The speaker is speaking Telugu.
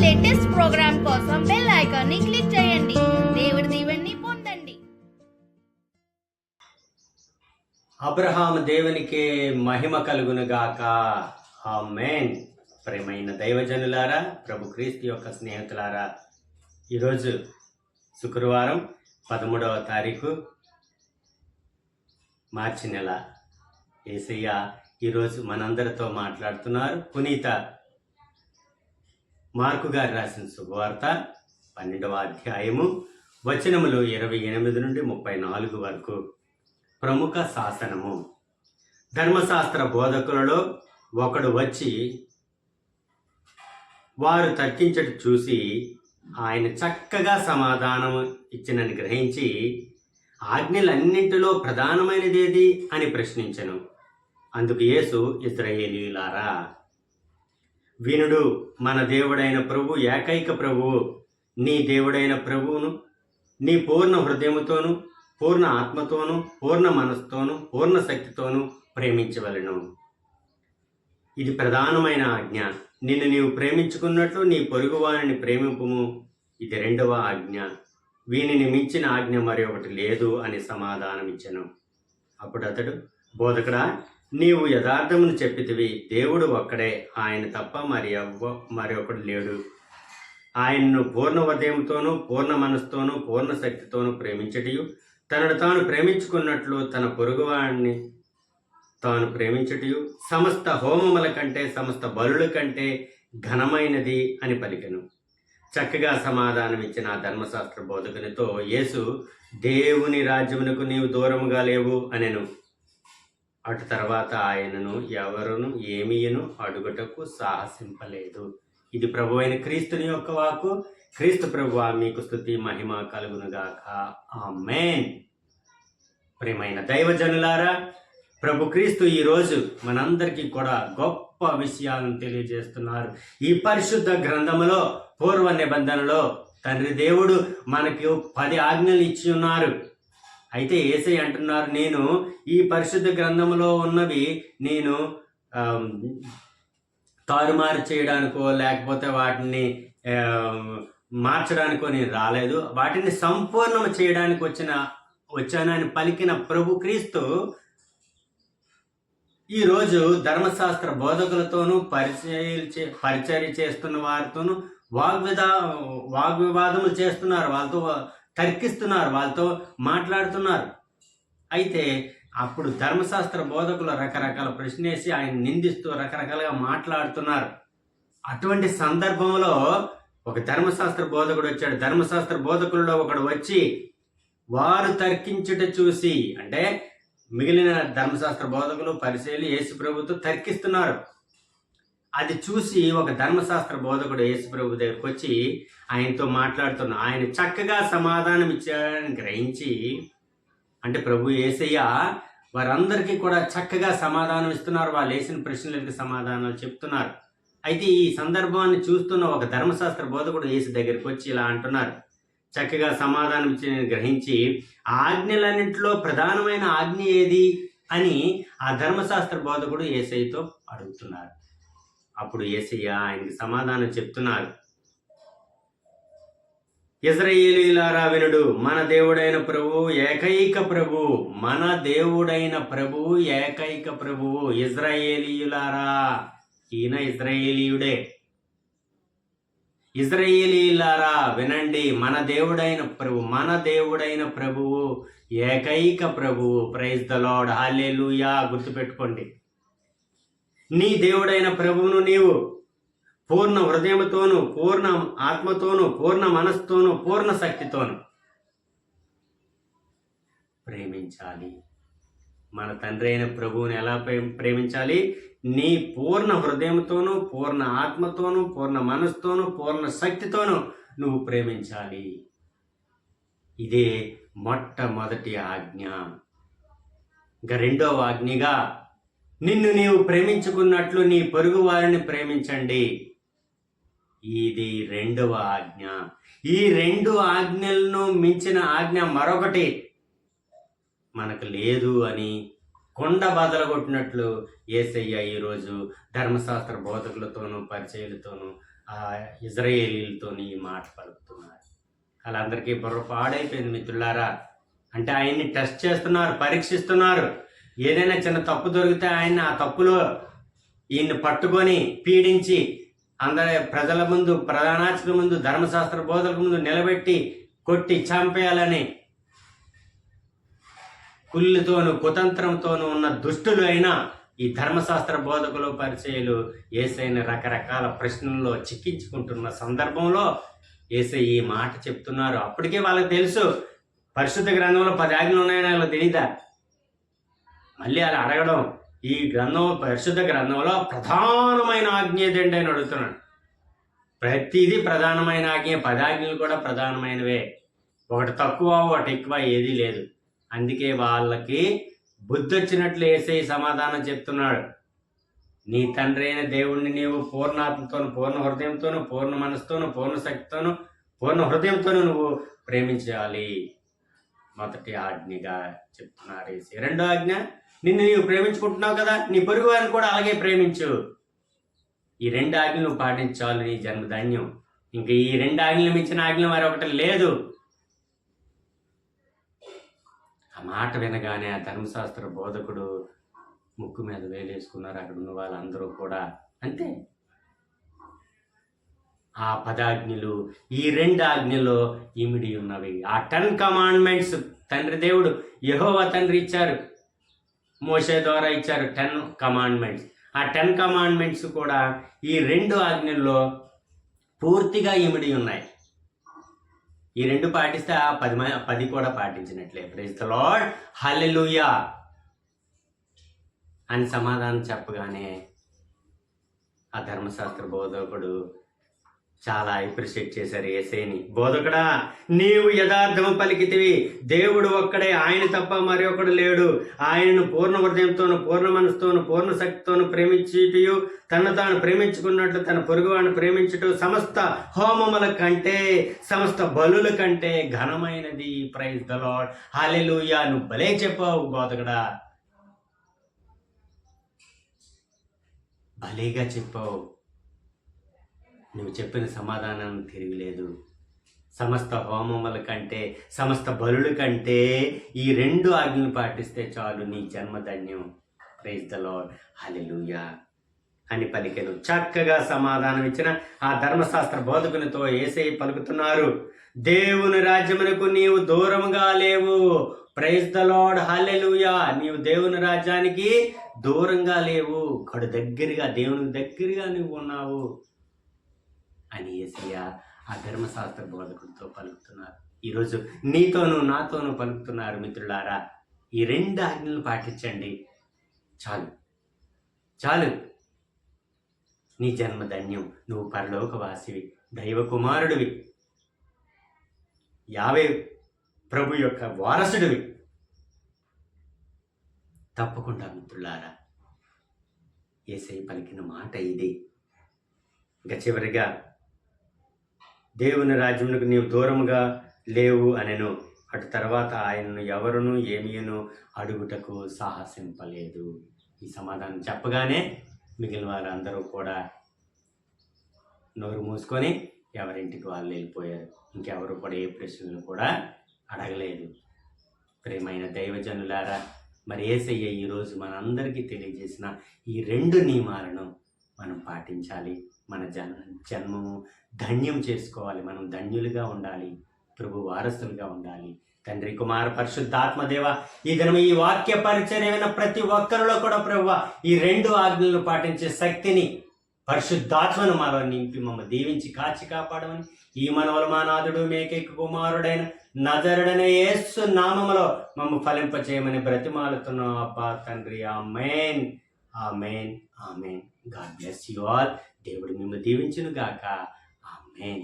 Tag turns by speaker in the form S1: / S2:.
S1: లేటెస్ట్ ప్రోగ్రామ్ కోసం బెల్ ఐకాన్ ని క్లిక్ చేయండి. దేవుడి దీవెనని పొందండి.
S2: అబ్రహాం దేవునికే మహిమ కలుగునుగాక. ఆమేన్. ప్రియమైన దైవజనులారా, ప్రభు క్రీస్తు యొక్క స్నేహితులారా, ఈరోజు శుక్రవారం 13వ తారీఖు మార్చి నెల. యేసయ్య ఈరోజు మనందరితో మాట్లాడుతున్నారు. పునీత మార్కు గారు రాసిన శుభవార్త 12వ అధ్యాయము వచనములు 28 నుండి 34 వరకు. ప్రముఖ శాసనము. ధర్మశాస్త్ర బోధకులలో ఒకడు వచ్చి వారు తర్కించట చూసి ఆయన చక్కగా సమాధానం ఇచ్చినని గ్రహించి, ఆజ్ఞలన్నింటిలో ప్రధానమైనదేది అని ప్రశ్నించెను. అందుకు యేసు, ఇశ్రాయేలీయులారా వినుడు, మన దేవుడైన ప్రభు ఏకైక ప్రభువు. నీ దేవుడైన ప్రభువును నీ పూర్ణ హృదయముతోను, పూర్ణ ఆత్మతోను, పూర్ణ మనస్సుతోను, పూర్ణ శక్తితోను ప్రేమించవలెను. ఇది ప్రధానమైన ఆజ్ఞ. నిన్ను నీవు ప్రేమించుకున్నట్లు నీ పొరుగువారిని ప్రేమింపుము. ఇది 2వ ఆజ్ఞ. వీనిని మించిన ఆజ్ఞ మరి ఒకటి లేదు అని సమాధానమిచ్చెను. అప్పుడు అతడు, బోధకుడా, నీవు యథార్థమును చెప్పితివి. దేవుడు ఒక్కడే, ఆయన తప్ప మరి ఒకడు లేడు. ఆయన్ను పూర్ణ హృదయంతోనూ, పూర్ణ మనస్సుతోనూ, పూర్ణ శక్తితోనూ ప్రేమించటియు, తనను తాను ప్రేమించుకున్నట్లు తన పొరుగువాడిని తాను ప్రేమించటియు సమస్త హోమముల కంటే, సమస్త బలుల కంటే ఘనమైనది అని పలికెను. చక్కగా సమాధానమిచ్చిన ఆ ధర్మశాస్త్ర బోధకునితో యేసు, దేవుని రాజ్యమునకు నీవు దూరముగా లేవు అనెను. అటు తర్వాత ఆయనను ఎవరును ఏమీయను అడుగుటకు సాహసింపలేదు. ఇది ప్రభు అయిన క్రీస్తుని యొక్క వాక్కు. క్రీస్తు ప్రభువా, మీకు స్తుతి మహిమ కలుగునుగాక. ఆమేన్. ప్రియమైన దైవజనులారా, ప్రభు క్రీస్తు ఈరోజు మనందరికీ కూడా గొప్ప విషయాలను తెలియజేస్తున్నారు. ఈ పరిశుద్ధ గ్రంథములో, పూర్వ నిబంధనలో తండ్రి దేవుడు మనకు 10 ఆజ్ఞలు ఇచ్చి ఉన్నారు. అయితే యేసయ్య అంటున్నారు, నేను ఈ పరిశుద్ధ గ్రంథంలో ఉన్నవి నేను తారుమారు చేయడానికో లేకపోతే వాటిని మార్చడానికో నేను రాలేదు, వాటిని సంపూర్ణం చేయడానికి వచ్చానని పలికిన ప్రభు క్రీస్తు ఈరోజు ధర్మశాస్త్ర బోధకులతోనూ పరిచర్య చేస్తున్న వారితోనూ వాగ్వివాదములు చేస్తున్నారు, వాళ్ళతో తర్కిస్తున్నారు, వాళ్ళతో మాట్లాడుతున్నారు. అయితే అప్పుడు ధర్మశాస్త్ర బోధకులు రకరకాల ప్రశ్నేసి ఆయన నిందిస్తూ రకరకాలుగా మాట్లాడుతున్నారు. అటువంటి సందర్భంలో ఒక ధర్మశాస్త్ర బోధకుడు వచ్చాడు. ధర్మశాస్త్ర బోధకులలో ఒకడు వచ్చి వారు తర్కించుట చూసి, అంటే మిగిలిన ధర్మశాస్త్ర బోధకులు పరిశీలి యేసు ప్రభుతో తర్కిస్తున్నారు. అది చూసి ఒక ధర్మశాస్త్ర బోధకుడు యేసు ప్రభు దగ్గరికి వచ్చి ఆయనతో మాట్లాడుతున్నారు. ఆయన చక్కగా సమాధానం ఇచ్చాడని గ్రహించి, అంటే ప్రభు యేసయ్య వారందరికీ కూడా చక్కగా సమాధానం ఇస్తున్నారు. వాళ్ళు వేసిన ప్రశ్నలకి సమాధానాలు చెప్తున్నారు. అయితే ఈ సందర్భాన్ని చూస్తున్న ఒక ధర్మశాస్త్ర బోధకుడు యేసు దగ్గరికి వచ్చి ఇలా అంటున్నారు, చక్కగా సమాధానం ఇచ్చి గ్రహించి, ఆజ్ఞలన్నింటిలో ప్రధానమైన ఆజ్ఞ ఏది అని ఆ ధర్మశాస్త్ర బోధకుడు యేసయ్యతో అడుగుతున్నారు. అప్పుడు యేసయ్య ఆయనకి సమాధానం చెప్తున్నారు, ఇశ్రాయేలీయులారా వినుడు, మన దేవుడైన ప్రభువు ఏకైక ప్రభువు. మన దేవుడైన ప్రభువు ఏకైక ప్రభువు. ఇశ్రాయేలీయులారా, ఈయన ఇశ్రాయేలీయుడే. ఇశ్రాయేలీయులారా వినండి, మన దేవుడైన ప్రభువు ఏకైక ప్రభువు. ప్రైజ్ ద లార్డ్, హల్లెలూయా. గుర్తుపెట్టుకోండి, నీ దేవుడైన ప్రభువును నీవు పూర్ణ హృదయముతోను, పూర్ణ ఆత్మతోను, పూర్ణ మనస్సుతోను, పూర్ణ శక్తితోను ప్రేమించాలి. మన తండ్రి అయిన ప్రభువుని ఎలా ప్రేమించాలి? నీ పూర్ణ హృదయంతోను, పూర్ణ ఆత్మతోను, పూర్ణ మనస్సుతోను, పూర్ణ శక్తితోను నువ్వు ప్రేమించాలి. ఇదే మొట్టమొదటి ఆజ్ఞ. ఇంకా 2వ ఆజ్ఞగా, నిన్ను నీవు ప్రేమించుకున్నట్లు నీ పొరుగు వారిని ప్రేమించండి. ఇది 2వ ఆజ్ఞ. ఈ 2 ఆజ్ఞలను మించిన ఆజ్ఞ మరొకటి మనకు లేదు అని కొండ బదలగొట్టినట్లు యేసయ్య ఈరోజు ధర్మశాస్త్ర బోధకులతోనూ పరిచయులతోనూ ఆ ఇజ్రాయేలీలతో ఈ మాట పలుకుతున్నారు. వాళ్ళందరికీ బుర్ర పాడైపోయింది మిత్రులారా. అంటే ఆయన్ని టెస్ట్ చేస్తున్నారు, పరీక్షిస్తున్నారు. ఏదైనా చిన్న తప్పు దొరికితే ఆయన ఆ తప్పులో ఈయన్ని పట్టుకొని పీడించి అందరి ప్రజల ముందు, ప్రధానార్చకుల ముందు, ధర్మశాస్త్ర బోధకుల ముందు నిలబెట్టి కొట్టి చంపేయాలని కుళ్ళుతోనూ కుతంత్రంతోనూ ఉన్న దుష్టులు అయినా ఈ ధర్మశాస్త్ర బోధకులు, పరిచయులు యేసయ్యని రకరకాల ప్రశ్నల్లో చిక్కించుకుంటున్న సందర్భంలో యేసయ్య ఈ మాట చెప్తున్నారు. అప్పటికే వాళ్ళకి తెలుసు పరిశుద్ధ గ్రంథంలో 10 ఆజ్ఞలు ఉన్నాయని వాళ్ళకి తెలీదా? మళ్ళీ అలా అడగడం, ఈ పరిశుద్ధ గ్రంథంలో ప్రధానమైన ఆజ్ఞ ఏదండి అని అడుగుతున్నాడు. ప్రతిదీ ప్రధానమైన ఆజ్ఞ, 10 ఆజ్ఞలు కూడా ప్రధానమైనవే. ఒకటి తక్కువ ఒకటి ఎక్కువ ఏదీ లేదు. అందుకే వాళ్ళకి బుద్ధి వచ్చినట్లు యేసయ్య సమాధానం చెప్తున్నాడు. నీ తండ్రి అయిన దేవుణ్ణి నీవు పూర్ణాత్మతోను, పూర్ణ హృదయంతోను, పూర్ణ మనసుతోను, పూర్ణ శక్తితోను, పూర్ణ హృదయంతోను నువ్వు ప్రేమించాలి. మొదటి ఆజ్ఞగా చెప్తున్నారు యేసయ్య. రెండో ఆజ్ఞ, నిన్ను నీవు ప్రేమించుకుంటున్నావు కదా, నీ పొరుగు వారిని కూడా అలాగే ప్రేమించు. ఈ 2 ఆజ్ఞలు నువ్వు పాటించాలి, నీ జన్మధన్యం. ఇంక ఈ 2 ఆజ్ఞలు మించిన ఆజ్ఞ మరొకటి లేదు. ఆ మాట వినగానే ఆ ధర్మశాస్త్ర బోధకుడు ముక్కు మీద వేలేసుకున్నారు. అక్కడ ఉన్న వాళ్ళందరూ కూడా అంతే. ఆ 10 ఆజ్ఞలు ఈ 2 ఆజ్ఞలో ఇమిడి ఉన్నవి. ఆ 10 కమాండ్మెంట్స్ తండ్రి దేవుడు యెహోవా తండ్రి ఇచ్చారు, మోషే ద్వారా ఇచ్చారు 10 కమాండ్మెంట్స్. ఆ 10 కమాండ్మెంట్స్ కూడా ఈ 2 ఆజ్ఞల్లో పూర్తిగా ఇమిడి ఉన్నాయి. ఈ 2 పాటిస్తే ఆ 10 కూడా పాటించినట్లే. ప్రైజ్ ద లార్డ్, హల్లెలూయా అని సమాధానం చెప్పగానే ఆ ధర్మశాస్త్ర బోధకుడు చాలా అప్రిషియేట్ చేశారు యేసయ్యని. బోధకుడా, నీవు యథార్థము పలికితివి. దేవుడు ఒక్కడే, ఆయన తప్ప మరి ఒకడు లేడు. ఆయనను పూర్ణ హృదయంతోను, పూర్ణ మనసుతోను, పూర్ణ శక్తితోను ప్రేమించుటయు, తను తాను ప్రేమించుకున్నట్లు తన పొరుగువాడిని ప్రేమించుట సమస్త హోమముల కంటే, సమస్త బలుల కంటే ఘనమైనది. ప్రైజ్ ద లార్డ్, హల్లెలూయా. నువ్వు భలే చెప్పావు బోధకుడా, భలేగా చెప్పావు. నువ్వు చెప్పిన సమాధానం తిరిగిలేదు. సమస్త హోమముల కంటే, సమస్త బలుల కంటే ఈ 2 ఆజ్ఞలు పాటిస్తే చాలు, నీ జన్మధన్యం. ప్రైజ్ ద లార్డ్, హల్లెలూయా అని పలికెను. చక్కగా సమాధానం ఇచ్చిన ఆ ధర్మశాస్త్ర బోధకునితో యేసయ్య పలుకుతున్నారు, దేవుని రాజ్యమునకు నీవు దూరముగా లేవు. ప్రైజ్ ద లార్డ్, హల్లెలూయా. నీవు దేవుని రాజ్యానికి దూరంగా లేవు, కడు దగ్గరగా, దేవునికి దగ్గరగా నువ్వు ఉన్నావు అని యేసయ్య ఆ ధర్మశాస్త్ర బోధకుడితో పలుకుతున్నారు. ఈరోజు నీతోనూ నాతోనూ పలుకుతున్నారు. మిత్రులారా, ఈ 2 ఆజ్ఞలను పాటించండి, చాలు చాలు, నీ జన్మధన్యం. నువ్వు పరలోకవాసివి, దైవ కుమారుడివి, యావే ప్రభు యొక్క వారసుడివి. తప్పకుండా మిత్రులారా, యేసయ్య పలికిన మాట ఇది. ఇంకా చివరిగా, దేవుని రాజ్యమునకు నీవు దూరముగా లేవు అనెను. అటు తర్వాత ఆయనను ఎవరును ఏమీను అడుగుటకు సాహసింపలేదు. ఈ సమాధానం చెప్పగానే మిగిలిన వారందరూ కూడా నోరు మూసుకొని ఎవరింటికి వాళ్ళు వెళ్ళిపోయారు. ఇంకెవరు కూడా ఏ ప్రశ్నలు కూడా అడగలేదు. ప్రియమైన దైవజనులారా, మరి యేసయ్య ఈరోజు మనందరికీ తెలియజేసిన ఈ 2 నియమాలను మనం పాటించాలి. మన జన్మము ధన్యం చేసుకోవాలి. మనం ధన్యులుగా ఉండాలి, ప్రభు వారసులుగా ఉండాలి. తండ్రి, కుమార, పరిశుద్ధాత్మదేవ, ఈ దినం ఈ వాక్య పరిచర్య ప్రతి ఒక్కరిలో కూడా ప్రభువా ఈ 2 ఆజ్ఞలను పాటించే శక్తిని, పరిశుద్ధాత్మను మాలో నింపి మమ్మల్ని దీవించి కాచి కాపాడమని ఈ మనవలు మా నాథుడు మేకైక కుమారుడైన నజరుడైన యేసు నామములో మమ్మ ఫలింపచేయమని బ్రతిమాలుతున్నాం అబ్బా తండ్రి. Amen, amen, amen. God bless you all. దేవుడు మిమ్మల్ని దీవించును గాక. ఆమేన్.